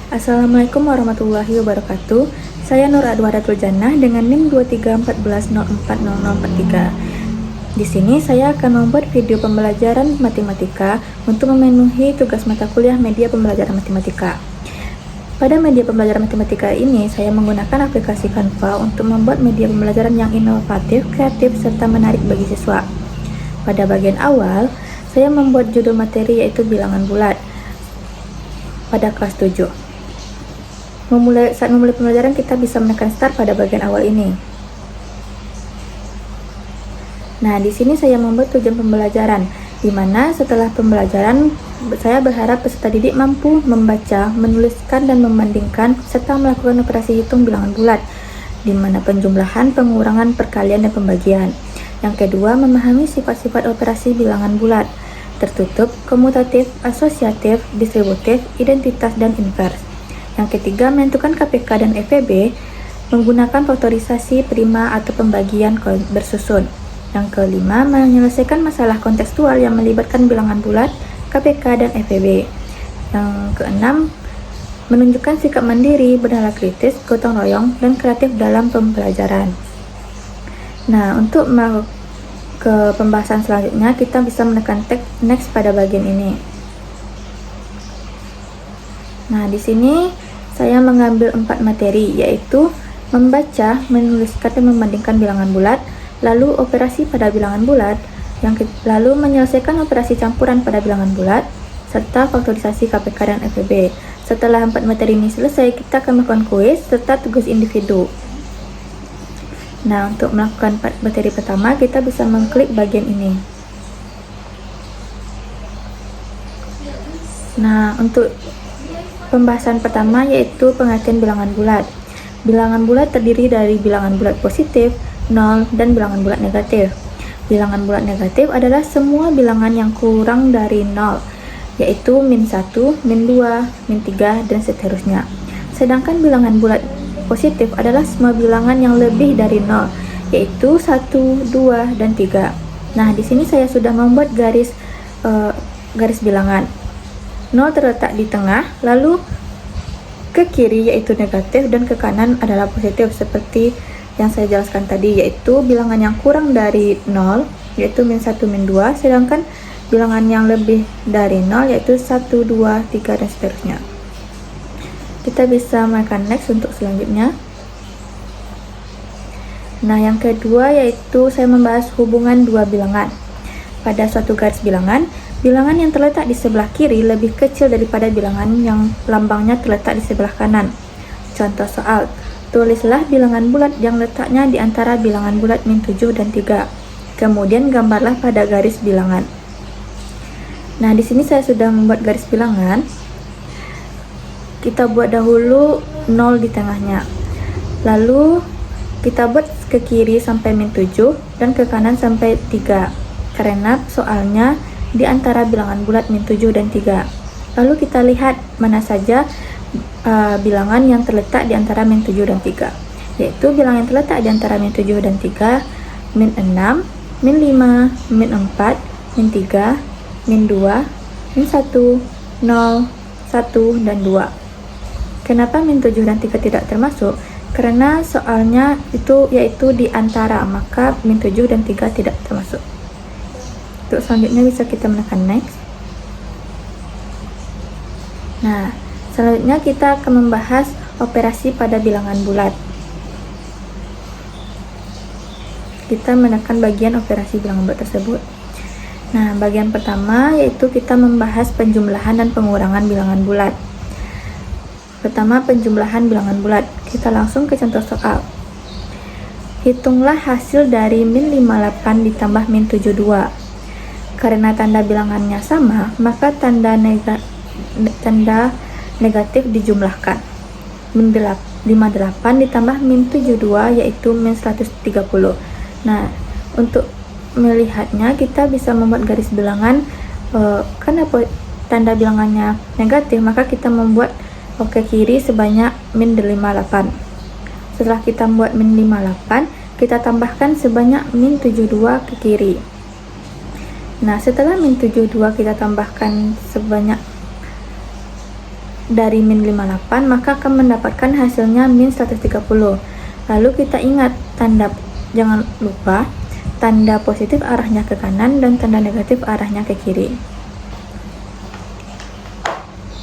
Assalamualaikum warahmatullahi wabarakatuh. Saya Nur Adwaratul Jannah dengan NIM 2314040043. Di sini saya akan membuat video pembelajaran matematika untuk memenuhi tugas mata kuliah media pembelajaran matematika. Pada media pembelajaran matematika ini, saya menggunakan aplikasi Canva untuk membuat media pembelajaran yang inovatif, kreatif, serta menarik bagi siswa. Pada bagian awal, saya membuat judul materi yaitu bilangan bulat pada kelas 7. Saat memulai pembelajaran, kita bisa menekan start pada bagian awal ini. Nah, di sini saya membuat tujuan pembelajaran, di mana setelah pembelajaran, saya berharap peserta didik mampu membaca, menuliskan, dan membandingkan, serta melakukan operasi hitung bilangan bulat, di mana penjumlahan, pengurangan, perkalian, dan pembagian. Yang kedua, memahami sifat-sifat operasi bilangan bulat, tertutup, komutatif, asosiatif, distributif, identitas, dan invers. Yang ketiga, menentukan KPK dan FEB menggunakan faktorisasi prima atau pembagian bersusun. Yang kelima, menyelesaikan masalah kontekstual yang melibatkan bilangan bulat, KPK, dan FEB. Yang keenam, menunjukkan sikap mandiri, bernalar kritis, gotong royong, dan kreatif dalam pembelajaran. Nah, untuk ke pembahasan selanjutnya, kita bisa menekan teks next pada bagian ini. Nah, di sini saya mengambil 4 materi, yaitu membaca, menuliskan, dan membandingkan bilangan bulat, lalu operasi pada bilangan bulat, lalu menyelesaikan operasi campuran pada bilangan bulat, serta faktorisasi KPK dan FEB. Setelah 4 materi ini selesai, kita akan melakukan kuis serta tugas individu. Nah, untuk melakukan materi pertama, kita bisa mengklik bagian ini. Nah, untuk pembahasan pertama yaitu pengertian bilangan bulat. Bilangan bulat terdiri dari bilangan bulat positif, 0, dan bilangan bulat negatif. Bilangan bulat negatif adalah semua bilangan yang kurang dari 0, yaitu -1, -2, -3, dan seterusnya. Sedangkan bilangan bulat positif adalah semua bilangan yang lebih dari 0, yaitu 1, 2, dan 3. Nah, di sini saya sudah membuat garis bilangan. 0 terletak di tengah, lalu ke kiri yaitu negatif dan ke kanan adalah positif seperti yang saya jelaskan tadi, yaitu bilangan yang kurang dari 0 yaitu -1, -2, sedangkan bilangan yang lebih dari 0 yaitu 1, 2, 3, dan seterusnya. Kita bisa menekan next untuk selanjutnya. Nah, yang kedua yaitu saya membahas hubungan dua bilangan. Pada suatu garis bilangan yang terletak di sebelah kiri lebih kecil daripada bilangan yang lambangnya terletak di sebelah kanan. Contoh soal, tulislah bilangan bulat yang letaknya di antara bilangan bulat -7 dan 3. Kemudian gambarlah pada garis bilangan. Nah, di sini saya sudah membuat garis bilangan. Kita buat dahulu 0 di tengahnya. Lalu kita buat ke kiri sampai -7 dan ke kanan sampai 3. Karena soalnya di antara bilangan bulat -7 dan 3. Lalu kita lihat mana saja bilangan yang terletak di antara -7 dan 3, yaitu bilangan yang terletak di antara -7 dan 3, -6, -5, -4, -3, -2, -1, 0, 1, dan 2. Kenapa -7 dan 3 tidak termasuk? Karena soalnya itu yaitu di antara, maka -7 dan 3 tidak termasuk. Untuk selanjutnya bisa kita menekan next. Nah, selanjutnya kita akan membahas operasi pada bilangan bulat. Kita menekan bagian operasi bilangan bulat tersebut. Nah, bagian pertama yaitu kita membahas penjumlahan dan pengurangan bilangan bulat. Pertama, penjumlahan bilangan bulat. Kita langsung ke contoh soal. Hitunglah hasil dari -58 ditambah -72. Karena tanda bilangannya sama, maka tanda negatif dijumlahkan. -58 ditambah -72 yaitu -130. Nah, untuk melihatnya kita bisa membuat garis bilangan. Karena tanda bilangannya negatif, maka kita membuat ke kiri sebanyak -58. Setelah kita membuat -58, kita tambahkan sebanyak -72 ke kiri. Nah, setelah -72 kita tambahkan sebanyak dari min 58, maka akan mendapatkan hasilnya min 130. Lalu kita ingat jangan lupa tanda positif arahnya ke kanan dan tanda negatif arahnya ke kiri.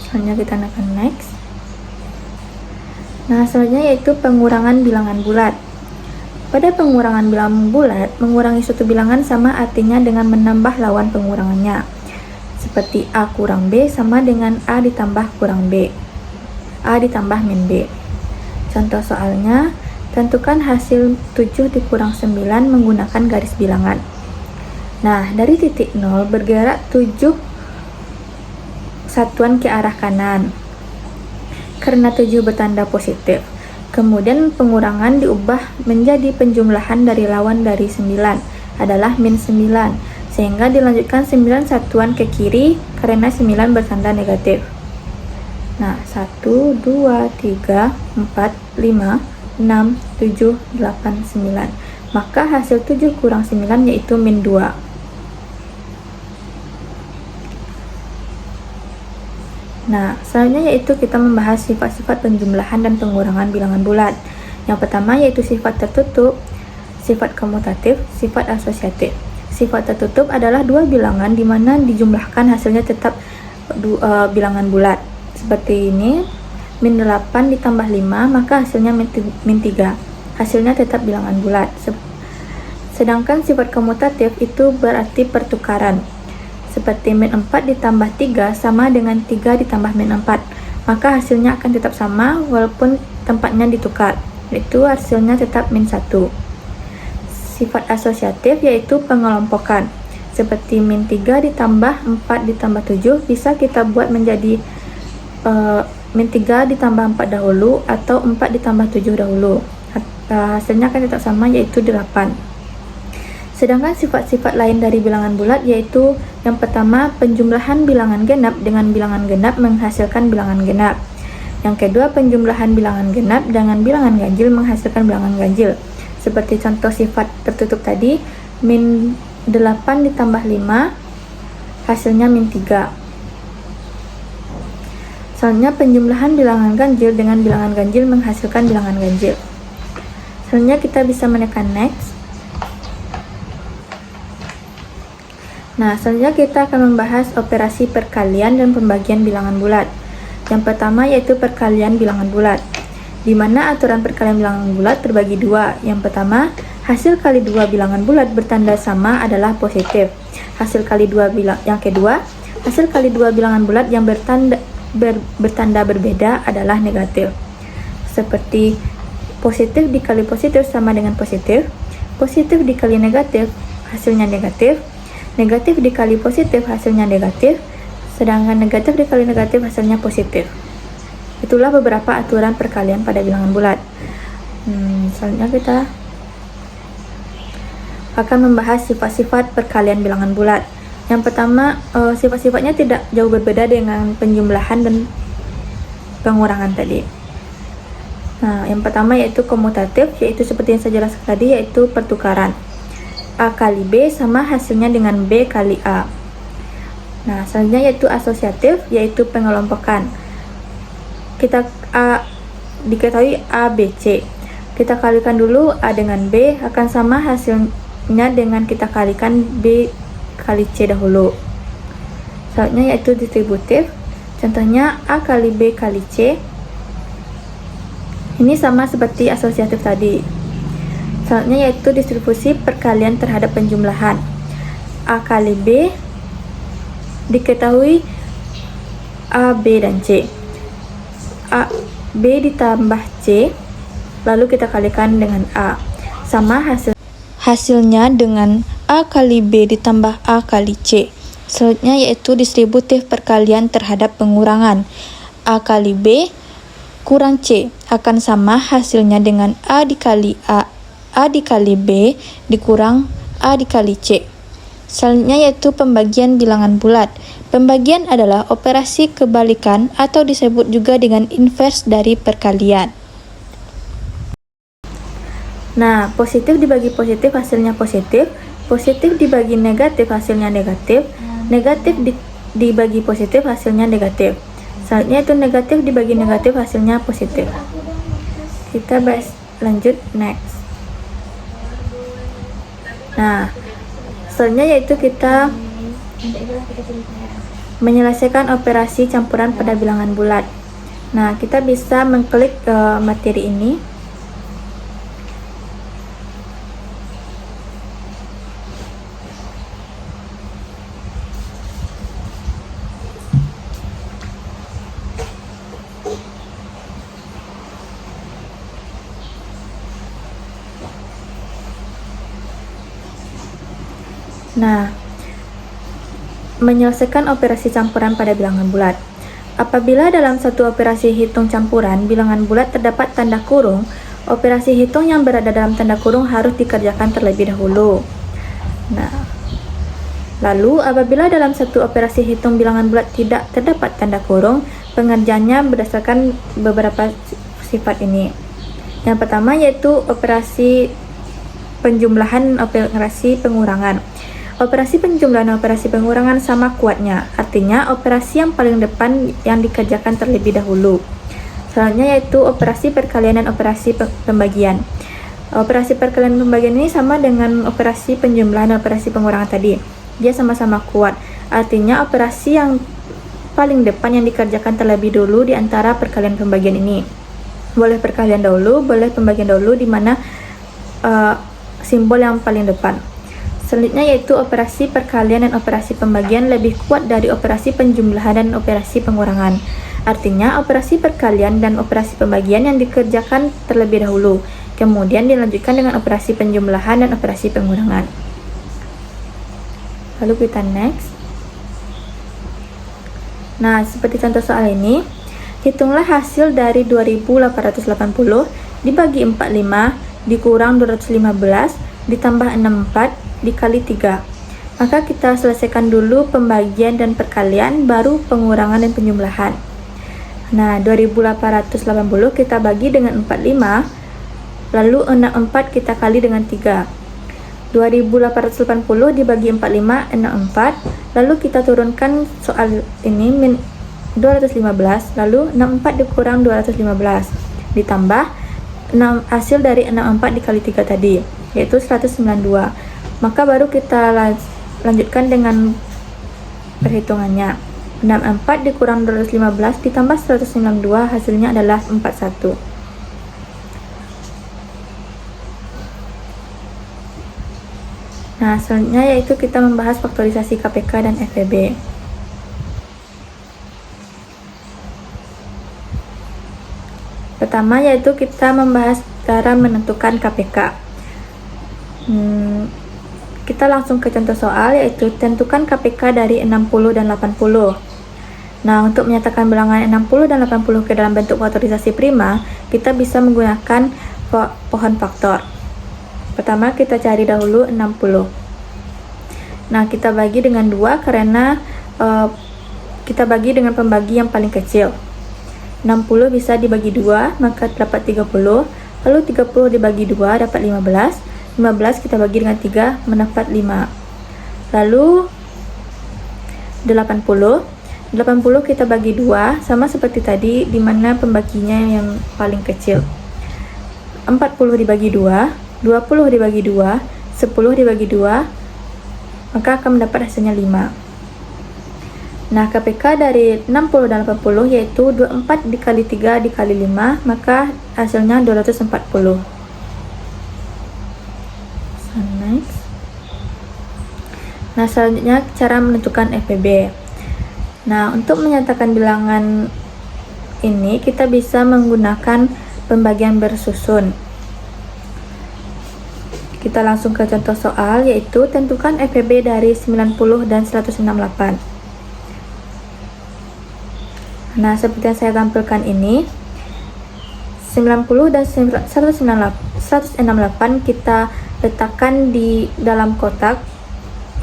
Selanjutnya kita tekan next. Nah, selanjutnya yaitu pengurangan bilangan bulat. Pada pengurangan bilangan bulat, mengurangi suatu bilangan sama artinya dengan menambah lawan pengurangannya. Seperti A kurang B sama dengan A ditambah kurang B. A ditambah min B. Contoh soalnya, tentukan hasil 7 dikurang 9 menggunakan garis bilangan. Nah, dari titik 0 bergerak 7 satuan ke arah kanan. Karena 7 bertanda positif. Kemudian pengurangan diubah menjadi penjumlahan dari lawan dari 9 adalah min 9, sehingga dilanjutkan 9 satuan ke kiri karena 9 bertanda negatif. Nah, 1, 2, 3, 4, 5, 6, 7, 8, 9. Maka hasil 7 kurang 9 yaitu min 2. Nah, selanjutnya yaitu kita membahas sifat-sifat penjumlahan dan pengurangan bilangan bulat. Yang pertama yaitu sifat tertutup, sifat komutatif, sifat asosiatif. Sifat tertutup adalah dua bilangan di mana dijumlahkan hasilnya tetap bilangan bulat. Seperti ini, min 8 ditambah 5, maka hasilnya min 3. Hasilnya tetap bilangan bulat. Sedangkan sifat komutatif itu berarti pertukaran. Seperti min 4 ditambah 3 sama dengan 3 ditambah min 4. Maka hasilnya akan tetap sama walaupun tempatnya ditukar. Yaitu hasilnya tetap min 1. Sifat asosiatif yaitu pengelompokan. Seperti min 3 ditambah 4 ditambah 7 bisa kita buat menjadi min 3 ditambah 4 dahulu atau 4 ditambah 7 dahulu. Hasilnya akan tetap sama yaitu 8. Sedangkan sifat-sifat lain dari bilangan bulat yaitu yang pertama penjumlahan bilangan genap dengan bilangan genap menghasilkan bilangan genap. Yang kedua penjumlahan bilangan genap dengan bilangan ganjil menghasilkan bilangan ganjil. Seperti contoh sifat tertutup tadi, min 8 ditambah 5 hasilnya min 3. Selanjutnya penjumlahan bilangan ganjil dengan bilangan ganjil menghasilkan bilangan ganjil. Selanjutnya kita bisa menekan next. Nah, selanjutnya kita akan membahas operasi perkalian dan pembagian bilangan bulat. Yang pertama yaitu perkalian bilangan bulat, di mana aturan perkalian bilangan bulat terbagi dua. Yang pertama, hasil kali dua bilangan bulat bertanda sama adalah positif. Yang kedua, hasil kali dua bilangan bulat yang bertanda berbeda adalah negatif. Seperti positif dikali positif sama dengan positif, positif dikali negatif hasilnya negatif, negatif dikali positif hasilnya negatif, sedangkan negatif dikali negatif hasilnya positif. Itulah beberapa aturan perkalian pada bilangan bulat. Selanjutnya kita akan membahas sifat-sifat perkalian bilangan bulat. Yang pertama, sifat-sifatnya tidak jauh berbeda dengan penjumlahan dan pengurangan tadi. Nah, yang pertama yaitu komutatif, yaitu seperti yang saya jelaskan tadi, yaitu pertukaran. A kali B sama hasilnya dengan B kali A. Nah, selanjutnya yaitu asosiatif, yaitu pengelompokan. Diketahui A, B, C. Kita kalikan dulu A dengan B akan sama hasilnya dengan kita kalikan B kali C dahulu. Selanjutnya yaitu distributif. Contohnya A kali B kali C. Ini sama seperti asosiatif tadi. Selanjutnya yaitu distribusi perkalian terhadap penjumlahan. A kali B diketahui A, B, dan C. A, B ditambah C, lalu kita kalikan dengan A. Sama hasilnya dengan A kali B ditambah A kali C. Selanjutnya yaitu distributif perkalian terhadap pengurangan. A kali B kurang C akan sama hasilnya dengan A dikali A dikali B dikurang A dikali C. Selanjutnya yaitu pembagian bilangan bulat. Pembagian adalah operasi kebalikan atau disebut juga dengan inverse dari perkalian. Nah, positif dibagi positif hasilnya positif, positif dibagi negatif hasilnya negatif, negatif dibagi positif hasilnya negatif. Selanjutnya itu negatif dibagi negatif hasilnya positif. Kita bahas lanjut next. Nah, selanjutnya yaitu kita menyelesaikan operasi campuran pada bilangan bulat. Nah, kita bisa mengklik materi ini. Nah, menyelesaikan operasi campuran pada bilangan bulat. Apabila dalam satu operasi hitung campuran bilangan bulat terdapat tanda kurung, operasi hitung yang berada dalam tanda kurung harus dikerjakan terlebih dahulu. Nah, lalu apabila dalam satu operasi hitung bilangan bulat tidak terdapat tanda kurung, pengerjaannya berdasarkan beberapa sifat ini. Yang pertama yaitu operasi penjumlahan, operasi pengurangan. Operasi penjumlahan dan operasi pengurangan sama kuatnya, artinya operasi yang paling depan yang dikerjakan terlebih dahulu. Selanjutnya yaitu operasi perkalian dan operasi pembagian. Operasi perkalian dan pembagian ini sama dengan operasi penjumlahan dan operasi pengurangan tadi. Dia sama-sama kuat, artinya operasi yang paling depan yang dikerjakan terlebih dulu di antara perkalian pembagian ini. Boleh perkalian dahulu, boleh pembagian dahulu, di mana simbol yang paling depan. Selanjutnya yaitu operasi perkalian dan operasi pembagian lebih kuat dari operasi penjumlahan dan operasi pengurangan. Artinya operasi perkalian dan operasi pembagian yang dikerjakan terlebih dahulu, kemudian dilanjutkan dengan operasi penjumlahan dan operasi pengurangan. Lalu kita next. Nah, seperti contoh soal ini, hitunglah hasil dari 2880 dibagi 45 dikurang 215 ditambah 64 dikali 3. Maka kita selesaikan dulu pembagian dan perkalian, baru pengurangan dan penjumlahan. Nah, 2880 kita bagi dengan 45, lalu 64 kita kali dengan 3. 2880 dibagi 45, 64, lalu kita turunkan soal ini 215, lalu 64 dikurang 215 ditambah hasil dari 64 dikali 3 tadi, yaitu 192. Maka baru kita lanjutkan dengan perhitungannya. 64 dikurang 215 ditambah 192 hasilnya adalah 41. Nah, selanjutnya yaitu kita membahas faktorisasi KPK dan FEB. Pertama yaitu kita membahas cara menentukan KPK. Kita langsung ke contoh soal, yaitu tentukan KPK dari 60 dan 80. Nah, untuk menyatakan bilangan 60 dan 80 ke dalam bentuk faktorisasi prima, kita bisa menggunakan pohon faktor. Pertama, kita cari dahulu 60. Nah, kita bagi dengan 2 karena kita bagi dengan pembagi yang paling kecil. 60 bisa dibagi 2, maka dapat 30. Lalu 30 dibagi 2 dapat 15. 15 kita bagi dengan 3 mendapat 5. Lalu 80 kita bagi 2, sama seperti tadi, di mana pembaginya yang paling kecil. 40 dibagi 2, 20 dibagi 2, 10 dibagi 2, maka akan mendapat hasilnya 5. Nah, KPK dari 60 dan 80 yaitu 24 dikali 3 dikali 5, maka hasilnya 240. Next. Nah, selanjutnya cara menentukan FEB. Nah, untuk menyatakan bilangan ini kita bisa menggunakan pembagian bersusun. Kita langsung ke contoh soal, yaitu tentukan FEB dari 90 dan 168. Nah, seperti yang saya tampilkan ini, 90 dan 168 kita letakkan di dalam kotak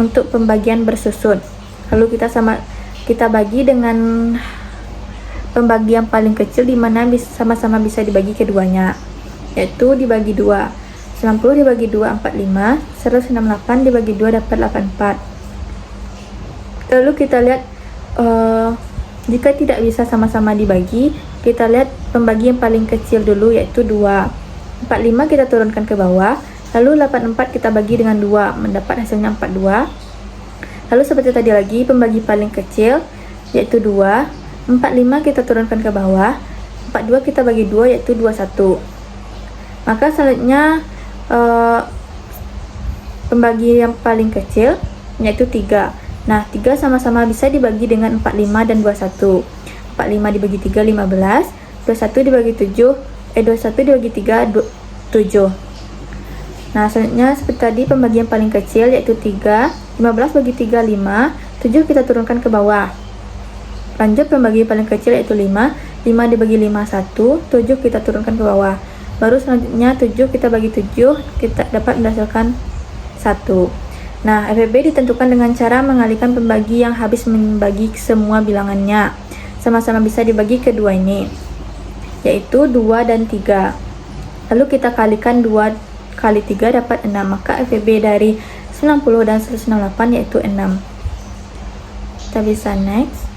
untuk pembagian bersusun. Lalu kita bagi dengan pembagi yang paling kecil, di mana sama-sama bisa dibagi keduanya, yaitu dibagi 2. 90 dibagi 2 45, 168 dibagi 2 dapat 84. Lalu kita lihat Jika tidak bisa sama-sama dibagi, kita lihat pembagi yang paling kecil dulu, yaitu 2. 45 kita turunkan ke bawah, lalu 84 kita bagi dengan 2, mendapat hasilnya 42. Lalu seperti tadi lagi, pembagi paling kecil, yaitu 2. 45 kita turunkan ke bawah, 42 kita bagi 2, yaitu 21. Maka selanjutnya pembagi yang paling kecil, yaitu 3. Nah, 3 sama-sama bisa dibagi dengan 45 dan 21. 45 dibagi 3, 15. 21 dibagi 7, 21 dibagi 3, 7. Nah, selanjutnya seperti tadi pembagian paling kecil, yaitu 3. 15 bagi 3, 5. 7 kita turunkan ke bawah. Lanjut pembagian paling kecil, yaitu 5. 5 dibagi 5, 1. 7 kita turunkan ke bawah. Baru selanjutnya 7 kita bagi 7, kita dapat menghasilkan 1. Nah, FEB ditentukan dengan cara mengalihkan pembagi yang habis membagi semua bilangannya. Sama-sama bisa dibagi ke 2 ini, yaitu 2 dan 3. Lalu kita kalikan 2 kali 3 dapat 6. Maka FEB dari 90 dan 168 yaitu 6. Kita bisa next.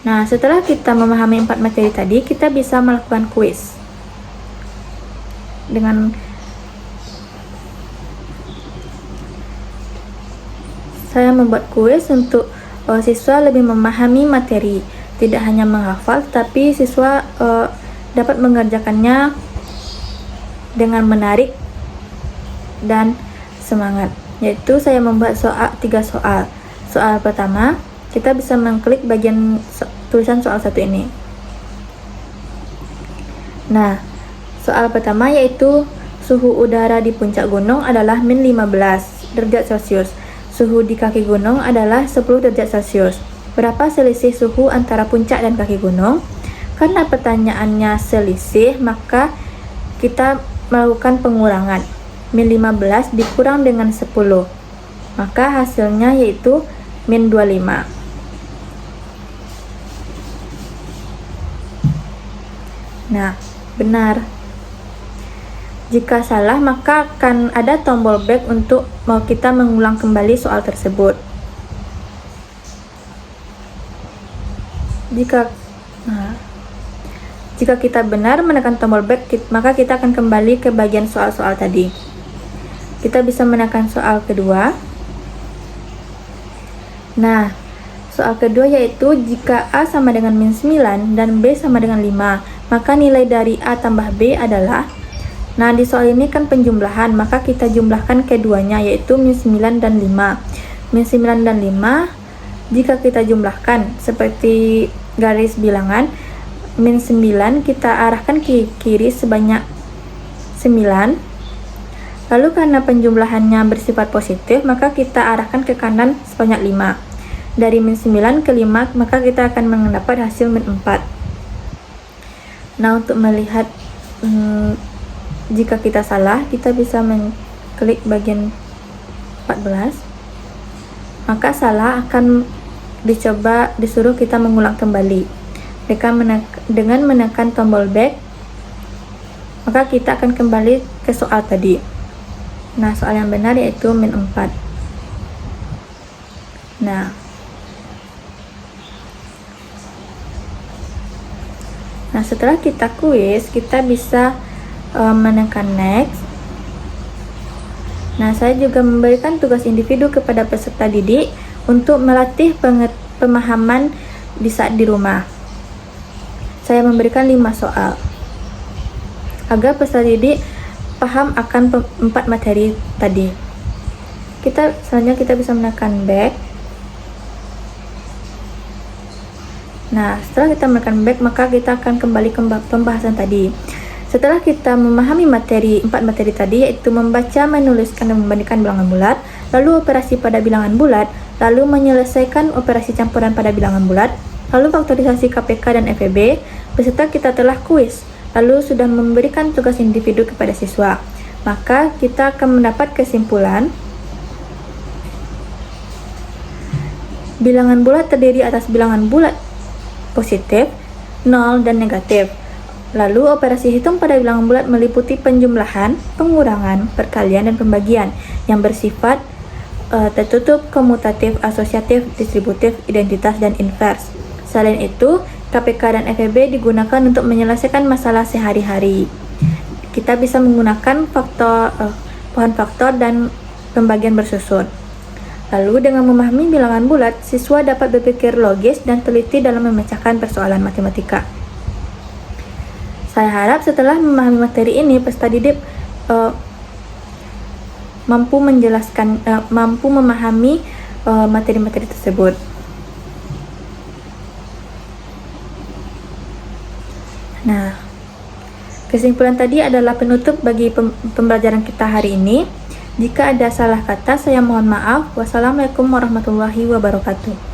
Nah, setelah kita memahami 4 materi tadi, kita bisa melakukan kuis. Saya membuat kuis untuk siswa lebih memahami materi, tidak hanya menghafal, tapi siswa dapat mengerjakannya dengan menarik dan semangat. Yaitu saya membuat 3 soal. Soal pertama, kita bisa mengklik bagian tulisan soal 1 ini. Nah, soal pertama yaitu suhu udara di puncak gunung adalah min 15 derajat Celcius. Suhu di kaki gunung adalah 10 derajat Celcius. Berapa selisih suhu antara puncak dan kaki gunung? Karena pertanyaannya selisih, maka kita melakukan pengurangan. Min 15 dikurang dengan 10. Maka hasilnya yaitu min 25. Nah, benar. Jika salah, maka akan ada tombol back untuk mau kita mengulang kembali soal tersebut. Jika kita benar menekan tombol back, maka kita akan kembali ke bagian soal-soal tadi. Kita bisa menekan soal kedua. Nah, soal kedua yaitu jika A sama dengan min 9 dan B sama dengan 5, maka nilai dari A tambah B adalah. Nah, di soal ini kan penjumlahan, maka kita jumlahkan keduanya, yaitu min 9 dan 5. Min 9 dan 5, jika kita jumlahkan seperti garis bilangan, min 9 kita arahkan ke kiri sebanyak 9. Lalu karena penjumlahannya bersifat positif, maka kita arahkan ke kanan sebanyak 5. Dari min 9 ke 5, maka kita akan mendapat hasil min 4. Nah, untuk melihat jika kita salah, kita bisa mengklik bagian 14. Maka salah akan disuruh kita mengulang kembali. Dengan menekan tombol back, maka kita akan kembali ke soal tadi. Nah, soal yang benar yaitu min 4. Nah, setelah kita kuis, kita bisa menekan next. Nah, saya juga memberikan tugas individu kepada peserta didik untuk melatih pemahaman di saat di rumah. Saya memberikan 5 soal agar peserta didik paham akan 4 materi tadi. Selanjutnya kita bisa menekan back. Nah, setelah kita menekan back, maka kita akan kembali ke pembahasan tadi. Setelah kita memahami 4 materi tadi, yaitu membaca, menuliskan, dan membandingkan bilangan bulat, lalu operasi pada bilangan bulat, lalu menyelesaikan operasi campuran pada bilangan bulat, lalu faktorisasi KPK dan FEB, beserta kita telah kuis, lalu sudah memberikan tugas individu kepada siswa. Maka kita akan mendapat kesimpulan bilangan bulat terdiri atas bilangan bulat positif, 0, dan negatif. Lalu operasi hitung pada bilangan bulat meliputi penjumlahan, pengurangan, perkalian, dan pembagian yang bersifat tertutup, komutatif, asosiatif, distributif, identitas, dan invers. Selain itu, KPK dan FEB digunakan untuk menyelesaikan masalah sehari-hari. Kita bisa menggunakan pohon faktor dan pembagian bersusun. Lalu, dengan memahami bilangan bulat, siswa dapat berpikir logis dan teliti dalam memecahkan persoalan matematika. Saya harap setelah memahami materi ini, peserta didik mampu memahami materi-materi tersebut. Nah, kesimpulan tadi adalah penutup bagi pembelajaran kita hari ini. Jika ada salah kata, saya mohon maaf. Wassalamualaikum warahmatullahi wabarakatuh.